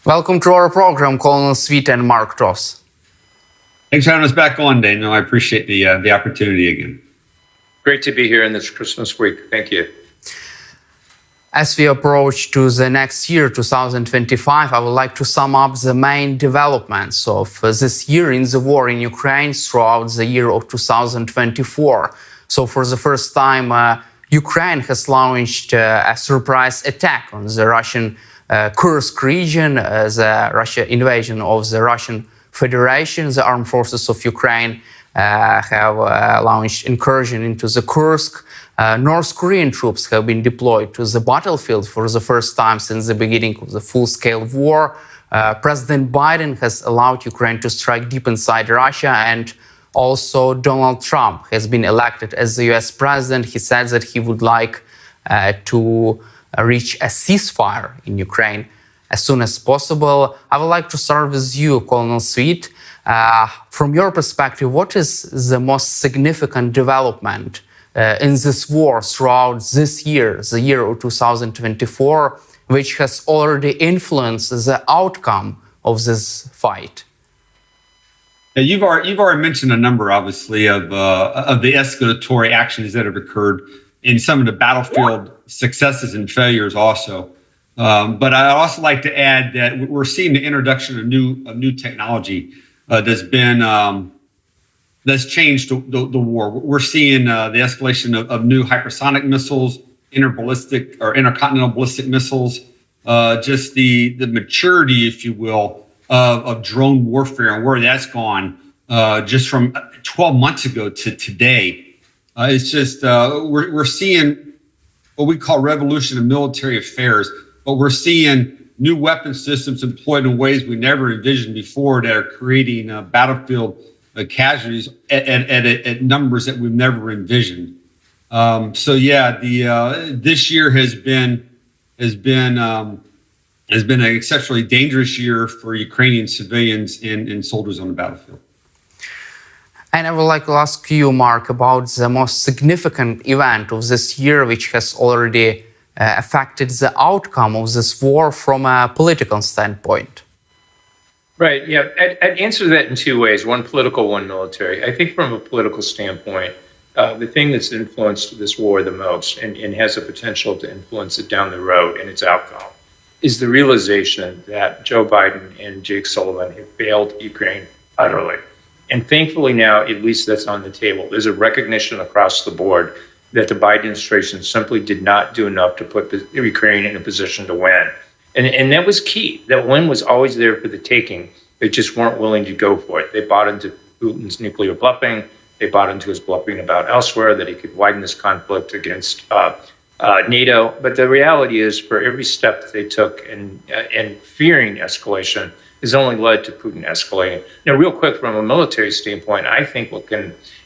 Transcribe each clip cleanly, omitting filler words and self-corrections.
Welcome to our program, Colonel Sweet and Mark Toth. Thanks for having us back on, Daniel. I appreciate the opportunity again. Great to be here in this Christmas week. Thank you. As we approach to the next year, 2025, I would like to sum up the main developments of this year in the war in Ukraine throughout the year of 2024. So for the first time, Ukraine has launched a surprise attack on the Russian Kursk region, the Russia invasion of the Russian Federation. The armed forces of Ukraine have launched incursion into the Kursk. North Korean troops have been deployed to the battlefield for the first time since the beginning of the full-scale war. President Biden has allowed Ukraine to strike deep inside Russia, and also Donald Trump has been elected as the US president. He said that he would like to reach a ceasefire in Ukraine as soon as possible. I would like to start with you, Colonel Sweet. From your perspective, what is the most significant development in this war throughout this year, the year of 2024, which has already influenced the outcome of this fight? Yeah, you've already mentioned a number, obviously, of the escalatory actions that have occurred in some of the battlefield successes and failures also. But I'd also like to add that we're seeing the introduction of new technology that's changed the war. We're seeing the escalation of new hypersonic missiles, intercontinental ballistic missiles, just the maturity, if you will, of drone warfare and where that's gone just from 12 months ago to today. It's just we're seeing what we call revolution in military affairs, but we're seeing new weapon systems employed in ways we never envisioned before that are creating battlefield casualties at numbers that we've never envisioned. So yeah, this year has been an exceptionally dangerous year for Ukrainian civilians and soldiers on the battlefield. And I would like to ask you, Mark, about the most significant event of this year, which has already affected the outcome of this war from a political standpoint. Right. Yeah. I'd answer that in two ways, one political, one military. I think from a political standpoint, the thing that's influenced this war the most and has the potential to influence it down the road and its outcome is the realization that Joe Biden and Jake Sullivan have failed Ukraine utterly. And thankfully now, at least that's on the table. There's a recognition across the board that the Biden administration simply did not do enough to put Ukraine in a position to win. And that was key. That win was always there for the taking. They just weren't willing to go for it. They bought into Putin's nuclear bluffing. They bought into his bluffing about elsewhere, that he could widen this conflict against NATO. But the reality is, for every step that they took in fearing escalation has only led to Putin escalating. Now, real quick, from a military standpoint, I think what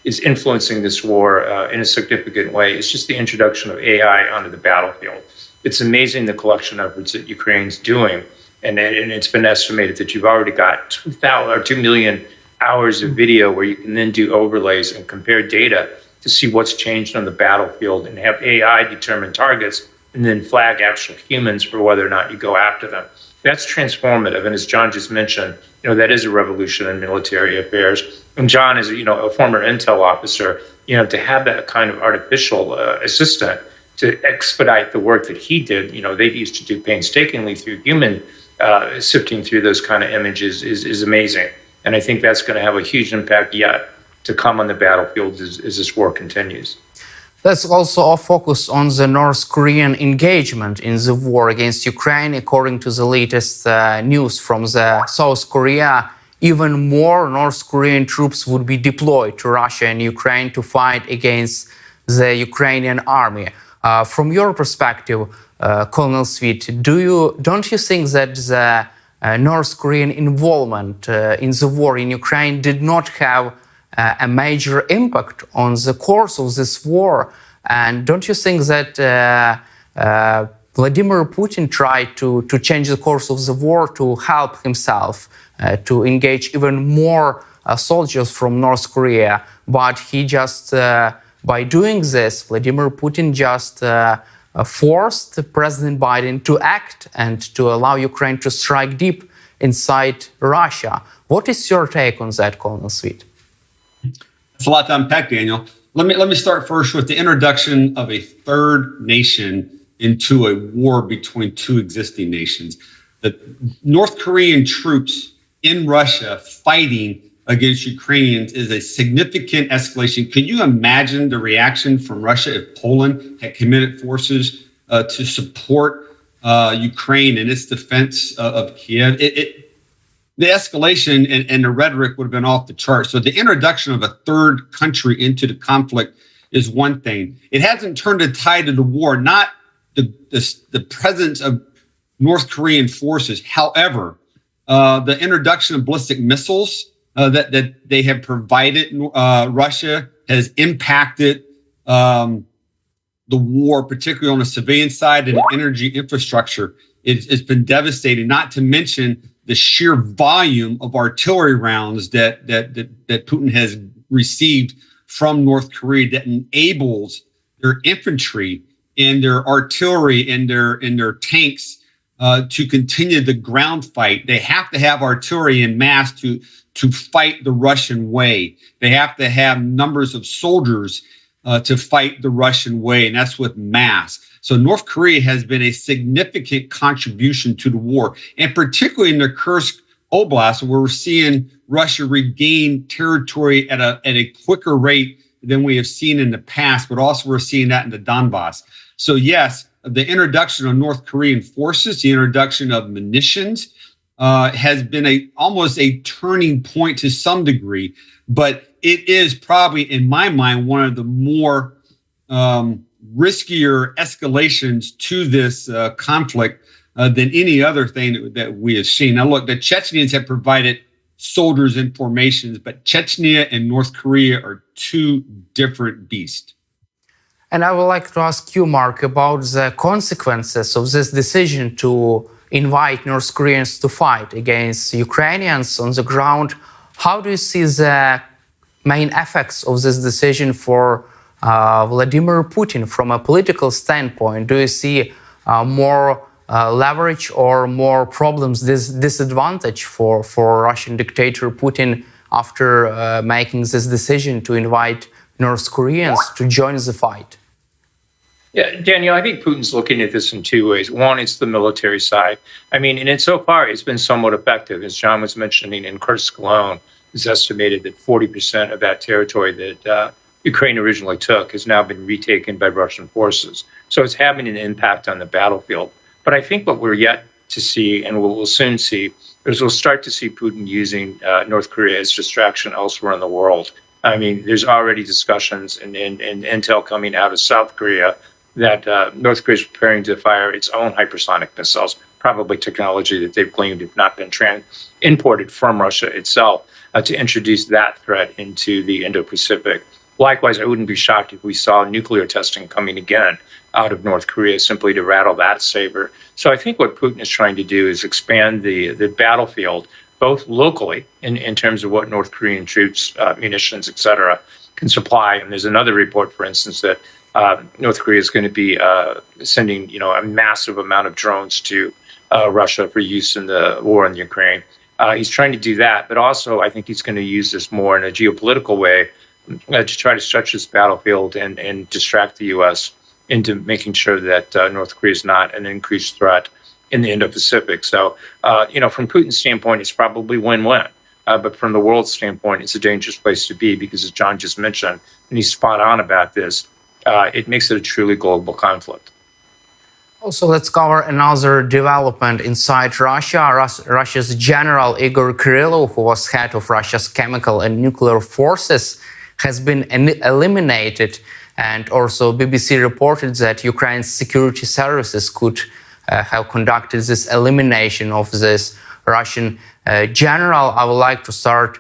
is influencing this war in a significant way is just the introduction of AI onto the battlefield. It's amazing the collection efforts that Ukraine's doing, and it's been estimated that you've already got 2 million hours of video where you can then do overlays and compare data to see what's changed on the battlefield and have AI determine targets and then flag actual humans for whether or not you go after them. That's transformative, and as John just mentioned, that is a revolution in military affairs. And John is, a former intel officer. To have that kind of artificial assistant to expedite the work that he did, they used to do painstakingly through human sifting through those kind of images is amazing. And I think that's going to have a huge impact yet to come on the battlefield as this war continues. Let's also focus on the North Korean engagement in the war against Ukraine. According to the latest news from the South Korea, even more North Korean troops would be deployed to Russia and Ukraine to fight against the Ukrainian army. From your perspective, Colonel Sweet, don't you think that the North Korean involvement in the war in Ukraine did not have a major impact on the course of this war? And don't you think that Vladimir Putin tried to change the course of the war to help himself to engage even more soldiers from North Korea? But he just, by doing this, Vladimir Putin just forced President Biden to act and to allow Ukraine to strike deep inside Russia. What is your take on that, Colonel Sweet? It's a lot to unpack, Daniel. Let me start first with the introduction of a third nation into a war between two existing nations. The North Korean troops in Russia fighting against Ukrainians is a significant escalation. Could you imagine the reaction from Russia if Poland had committed forces to support Ukraine in its defense of Kiev? The escalation and the rhetoric would have been off the charts. So the introduction of a third country into the conflict is one thing. It hasn't turned the tide of the war, not the presence of North Korean forces. However, the introduction of ballistic missiles that they have provided Russia has impacted the war, particularly on the civilian side and energy infrastructure. It's been devastating, not to mention the sheer volume of artillery rounds that Putin has received from North Korea that enables their infantry and their artillery and their tanks to continue the ground fight. They have to have artillery in mass to fight the Russian way. They have to have numbers of soldiers to fight the Russian way, and that's with mass. So North Korea has been a significant contribution to the war, and particularly in the Kursk Oblast, where we're seeing Russia regain territory at a quicker rate than we have seen in the past, but also we're seeing that in the Donbass. So yes, the introduction of North Korean forces, the introduction of munitions, has been almost a turning point to some degree, but it is probably, in my mind, one of the more riskier escalations to this conflict than any other thing that we have seen. Now, look, the Chechens have provided soldiers and formations, but Chechnya and North Korea are two different beasts. And I would like to ask you, Mark, about the consequences of this decision to invite North Koreans to fight against Ukrainians on the ground. How do you see the main effects of this decision for Vladimir Putin from a political standpoint? Do you see more leverage or more problems, disadvantage for Russian dictator Putin after making this decision to invite North Koreans to join the fight? Yeah, Daniel, I think Putin's looking at this in two ways. One, it's the military side. I mean, and so far it's been somewhat effective. As John was mentioning, in Kursk alone, it's estimated that 40% of that territory that Ukraine originally took has now been retaken by Russian forces. So it's having an impact on the battlefield. But I think what we're yet to see, and what we'll soon see, is we'll start to see Putin using North Korea as distraction elsewhere in the world. I mean, there's already discussions and intel coming out of South Korea that North Korea is preparing to fire its own hypersonic missiles, probably technology that they've claimed have not been imported from Russia itself, to introduce that threat into the Indo-Pacific. Likewise, I wouldn't be shocked if we saw nuclear testing coming again out of North Korea simply to rattle that saber. So I think what Putin is trying to do is expand the battlefield, both locally in terms of what North Korean troops, munitions, et cetera, can supply. And there's another report, for instance, that North Korea is going to be sending, a massive amount of drones to Russia for use in the war in Ukraine. He's trying to do that, but also I think he's going to use this more in a geopolitical way to try to stretch this battlefield and distract the U.S. into making sure that North Korea is not an increased threat in the Indo-Pacific. So, from Putin's standpoint, it's probably win-win. But from the world's standpoint, it's a dangerous place to be because, as John just mentioned, and he's spot on about this, it makes it a truly global conflict. Also, let's cover another development inside Russia. Russia's General Igor Kirillov, who was head of Russia's chemical and nuclear forces, has been eliminated. And also BBC reported that Ukraine's security services could have conducted this elimination of this Russian general. I would like to start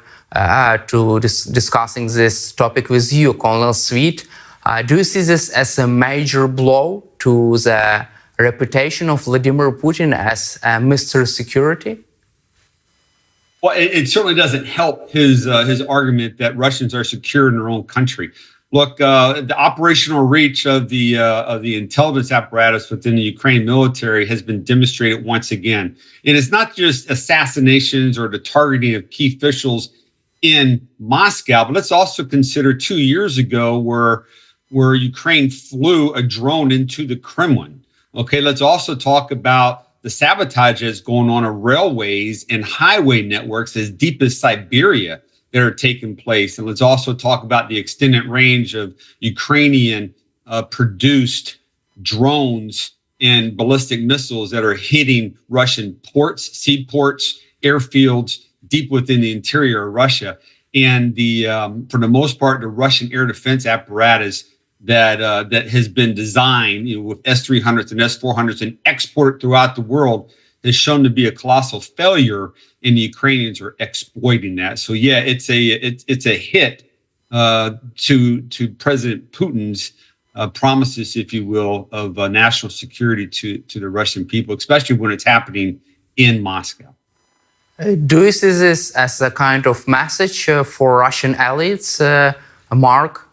discussing this topic with you, Colonel Sweet. Do you see this as a major blow to the reputation of Vladimir Putin as Mr. Security? Well, it certainly doesn't help his argument that Russians are secure in their own country. Look, the operational reach of the intelligence apparatus within the Ukraine military has been demonstrated once again. And it's not just assassinations or the targeting of key officials in Moscow, but let's also consider 2 years ago where Ukraine flew a drone into the Kremlin. Okay, let's also talk about the sabotage that's going on railways and highway networks as deep as Siberia that are taking place. And let's also talk about the extended range of Ukrainian produced drones and ballistic missiles that are hitting Russian ports, seaports, airfields deep within the interior of Russia. And for the most part, the Russian air defense apparatus that has been designed, with S-300s and S-400s and exported throughout the world has shown to be a colossal failure, and the Ukrainians are exploiting that. So yeah, it's a hit to President Putin's promises, if you will, of national security to the Russian people, especially when it's happening in Moscow. Do you see this as a kind of message for Russian elites, Mark?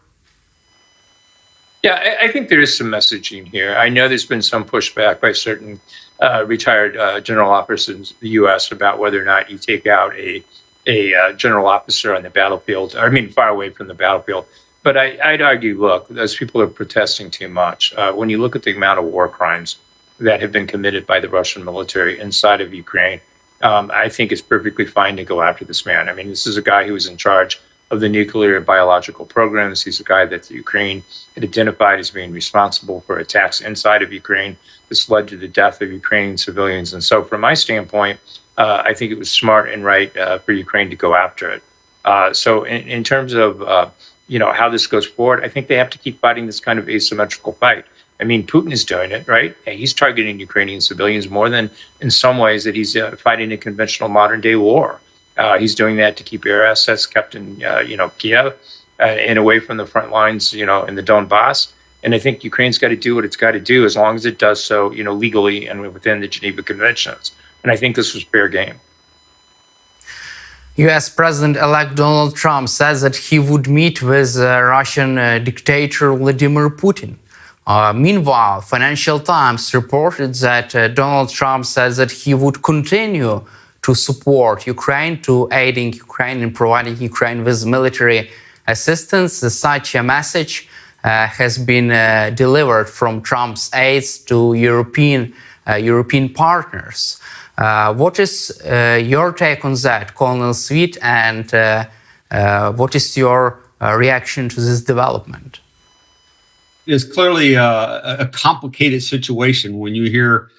Yeah, I think there is some messaging here. I know there's been some pushback by certain retired general officers in the U.S. about whether or not you take out a general officer on the battlefield, far away from the battlefield. But I'd argue, look, those people are protesting too much. When you look at the amount of war crimes that have been committed by the Russian military inside of Ukraine, I think it's perfectly fine to go after this man. This is a guy who was in charge of the nuclear and biological programs. He's a guy that the Ukraine had identified as being responsible for attacks inside of Ukraine. This led to the death of Ukrainian civilians. And so from my standpoint, I think it was smart and right for Ukraine to go after it. So in terms of how this goes forward, I think they have to keep fighting this kind of asymmetrical fight. Putin is doing it, right? He's targeting Ukrainian civilians more than in some ways that he's fighting a conventional modern day war. He's doing that to keep air assets kept in, Kiev and away from the front lines, in the Donbass. And I think Ukraine's got to do what it's got to do as long as it does so, legally and within the Geneva Conventions. And I think this was fair game. U.S. President-elect Donald Trump says that he would meet with Russian dictator Vladimir Putin. Meanwhile, Financial Times reported that Donald Trump says that he would continue to support Ukraine, to aiding Ukraine and providing Ukraine with military assistance. Such a message has been delivered from Trump's aides to European partners. What is your take on that, Colonel Sweet, and what is your reaction to this development? It's clearly a complicated situation when you hear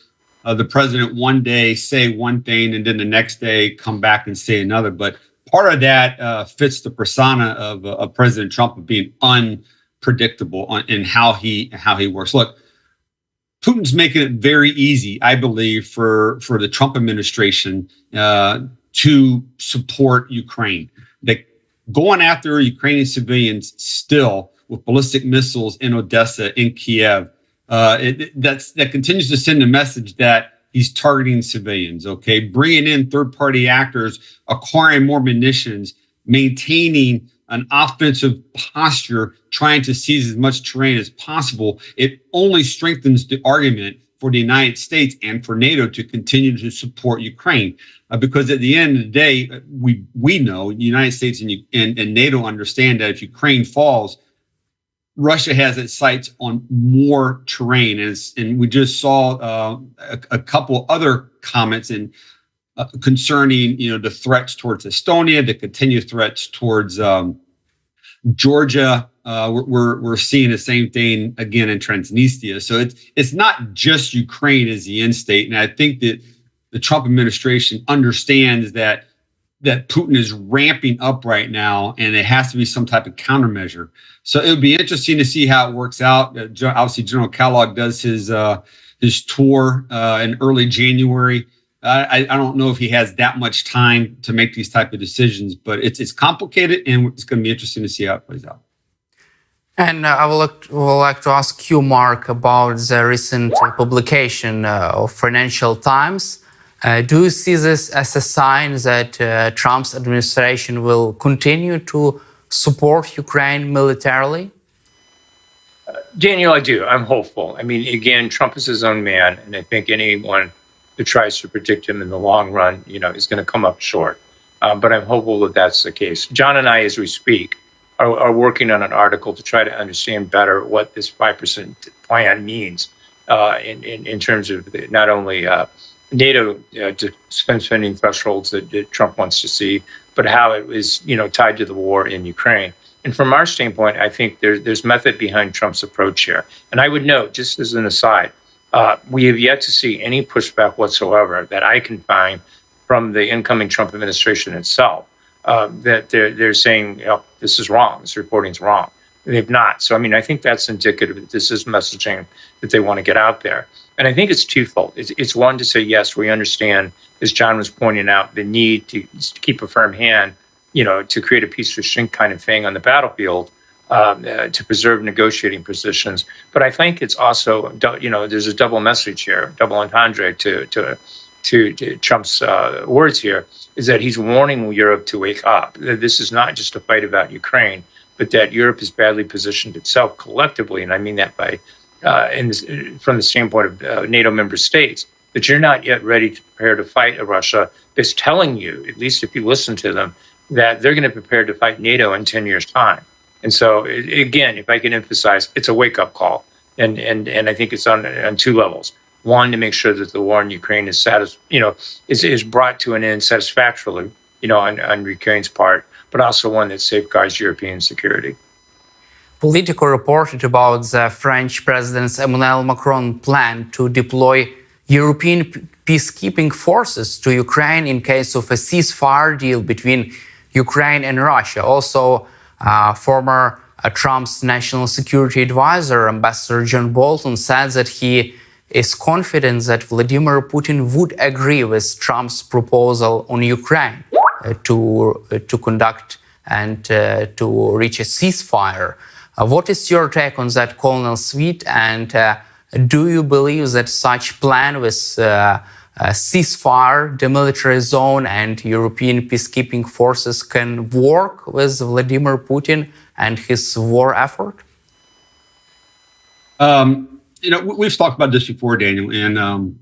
the president one day say one thing and then the next day come back and say another. But part of that fits the persona of President Trump of being unpredictable in how he works. Look, Putin's making it very easy, I believe, for the Trump administration to support Ukraine. That going after Ukrainian civilians still with ballistic missiles in Odessa, in Kiev, that continues to send a message that he's targeting civilians, okay? Bringing in third-party actors, acquiring more munitions, maintaining an offensive posture, trying to seize as much terrain as possible. It only strengthens the argument for the United States and for NATO to continue to support Ukraine. Because at the end of the day, we know, the United States and NATO understand that if Ukraine falls, Russia has its sights on more terrain, and we just saw a couple other comments concerning, the threats towards Estonia, the continued threats towards Georgia. We're seeing the same thing again in Transnistria. So it's not just Ukraine as the end state, and I think that the Trump administration understands that Putin is ramping up right now, and it has to be some type of countermeasure. So it would be interesting to see how it works out. Obviously, General Kellogg does his tour in early January. I don't know if he has that much time to make these type of decisions, but it's complicated, and it's going to be interesting to see how it plays out. And I would like to ask you, Mark, about the recent publication of Financial Times. Do you see this as a sign that Trump's administration will continue to support Ukraine militarily? Daniel, I do. I'm hopeful. I mean, again, Trump is his own man, and I think anyone who tries to predict him in the long run, is going to come up short. But I'm hopeful that that's the case. John and I, as we speak, are working on an article to try to understand better what this 5% plan means in terms of not only NATO defense spending thresholds that Trump wants to see, but how it is, tied to the war in Ukraine. And from our standpoint, I think there's method behind Trump's approach here. And I would note, just as an aside, we have yet to see any pushback whatsoever that I can find from the incoming Trump administration itself, that they're saying, this is wrong, this reporting is wrong. They've not. So, I mean, I think that's indicative that this is messaging that they want to get out there. And I think it's twofold. It's one, to say, yes, we understand, as John was pointing out, the need to keep a firm hand, to create a peace restraint kind of thing on the battlefield, to preserve negotiating positions. But I think it's also, there's a double message here, double entendre to Trump's words here, is that he's warning Europe to wake up. That this is not just a fight about Ukraine, but that Europe has badly positioned itself collectively, and I mean that by from the standpoint of NATO member states, that you're not yet ready to prepare to fight a Russia that's telling you, at least if you listen to them, that they're going to prepare to fight NATO in 10 years' time. And so, again, if I can emphasize, it's a wake-up call, and I think it's on two levels. One, to make sure that the war in Ukraine is is brought to an end satisfactorily, on Ukraine's part, but also one that safeguards European security. Politico reported about the French President Emmanuel Macron's plan to deploy European peacekeeping forces to Ukraine in case of a ceasefire deal between Ukraine and Russia. Also, former Trump's national security advisor, Ambassador John Bolton, said that he is confident that Vladimir Putin would agree with Trump's proposal on Ukraine to conduct and to reach a ceasefire. What is your take on that, Colonel Sweet? And do you believe that such plan with ceasefire, demilitarized zone, and European peacekeeping forces can work with Vladimir Putin and his war effort? We've talked about this before, Daniel, and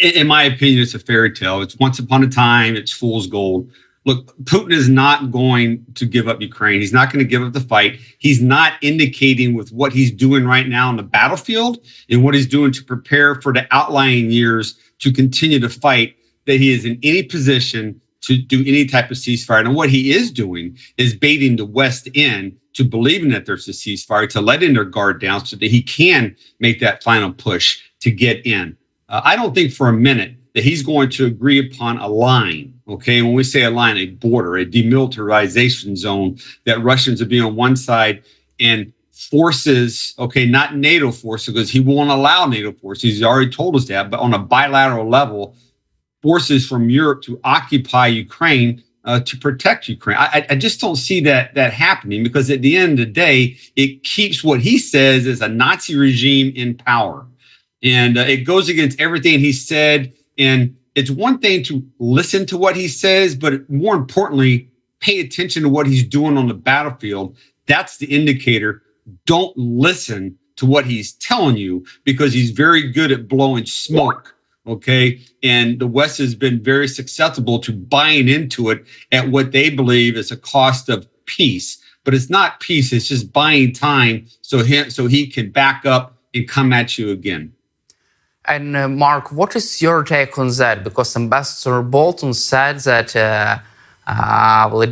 in my opinion, it's a fairy tale. It's once upon a time, it's fool's gold. Look, Putin is not going to give up Ukraine. He's not going to give up the fight. He's not indicating with what he's doing right now on the battlefield and what he's doing to prepare for the outlying years to continue to fight, that he is in any position to do any type of ceasefire. And what he is doing is baiting the West in to believing that there's a ceasefire, to letting their guard down so that he can make that final push to get in. I don't think for a minute that he's going to agree upon a line. Okay, when we say a line, a border, a demilitarization zone, that Russians will be on one side and forces, okay, not NATO forces, because he won't allow NATO forces. He's already told us that, but on a bilateral level, forces from Europe to occupy Ukraine to protect Ukraine. I just don't see that happening, because at the end of the day, it keeps what he says is a Nazi regime in power. And it goes against everything he said. And it's one thing to listen to what he says, but more importantly, pay attention to what he's doing on the battlefield. That's the indicator. Don't listen to what he's telling you, because he's very good at blowing smoke. Okay. And the West has been very susceptible to buying into it at what they believe is a cost of peace. But it's not peace. It's just buying time so he can back up and come at you again. And Mark, what is your take on that? Because Ambassador Bolton said that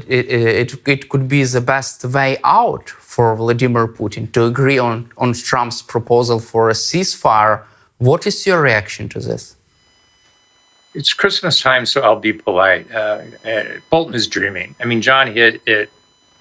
it could be the best way out for Vladimir Putin to agree on Trump's proposal for a ceasefire. What is your reaction to this? It's Christmas time, so I'll be polite. Bolton is dreaming. I mean, John hit it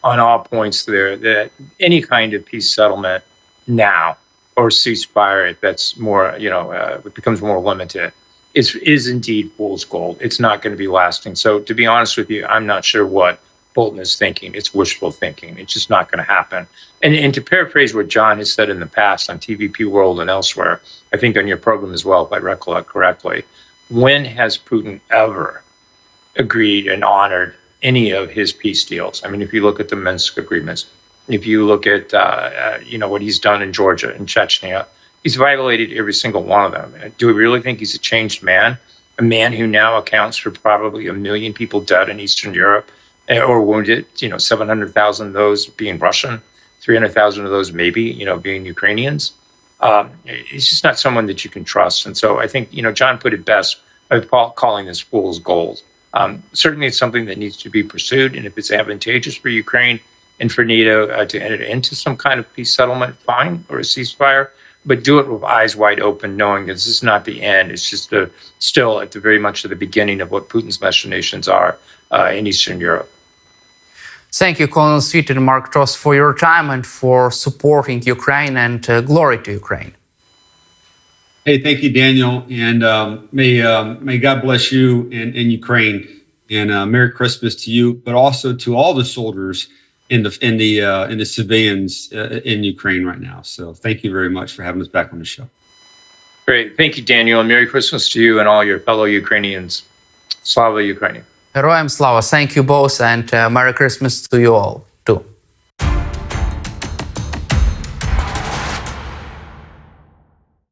on all points there, that any kind of peace settlement now, or ceasefire, if that's more, it becomes more limited, is indeed fool's gold. It's not going to be lasting. So to be honest with you, I'm not sure what Bolton is thinking. It's wishful thinking. It's just not going to happen. And to paraphrase what John has said in the past on TVP World and elsewhere, I think on your program as well, if I recollect correctly, when has Putin ever agreed and honored any of his peace deals? I mean, if you look at the Minsk agreements, If you look at, what he's done in Georgia and Chechnya, he's violated every single one of them. Do we really think he's a changed man? A man who now accounts for probably 1 million people dead in Eastern Europe or wounded, 700,000 of those being Russian, 300,000 of those maybe, being Ukrainians. He's just not someone that you can trust. And so I think, John put it best by calling this fool's gold. Certainly it's something that needs to be pursued. And if it's advantageous for Ukraine and for NATO to enter into some kind of peace settlement, fine, or a ceasefire, but do it with eyes wide open, knowing that this is not the end. It's just still at the very much at the beginning of what Putin's machinations are in Eastern Europe. Thank you, Colonel Sweet and Mark Toth, for your time and for supporting Ukraine, and glory to Ukraine. Hey, thank you, Daniel, and may God bless you in Ukraine, and Merry Christmas to you, but also to all the soldiers in the civilians in Ukraine right now. So thank you very much for having us back on the show. Great, thank you, Daniel, and Merry Christmas to you and all your fellow Ukrainians. Slava Ukraini. Героям слава. Thank you both, and Merry Christmas to you all.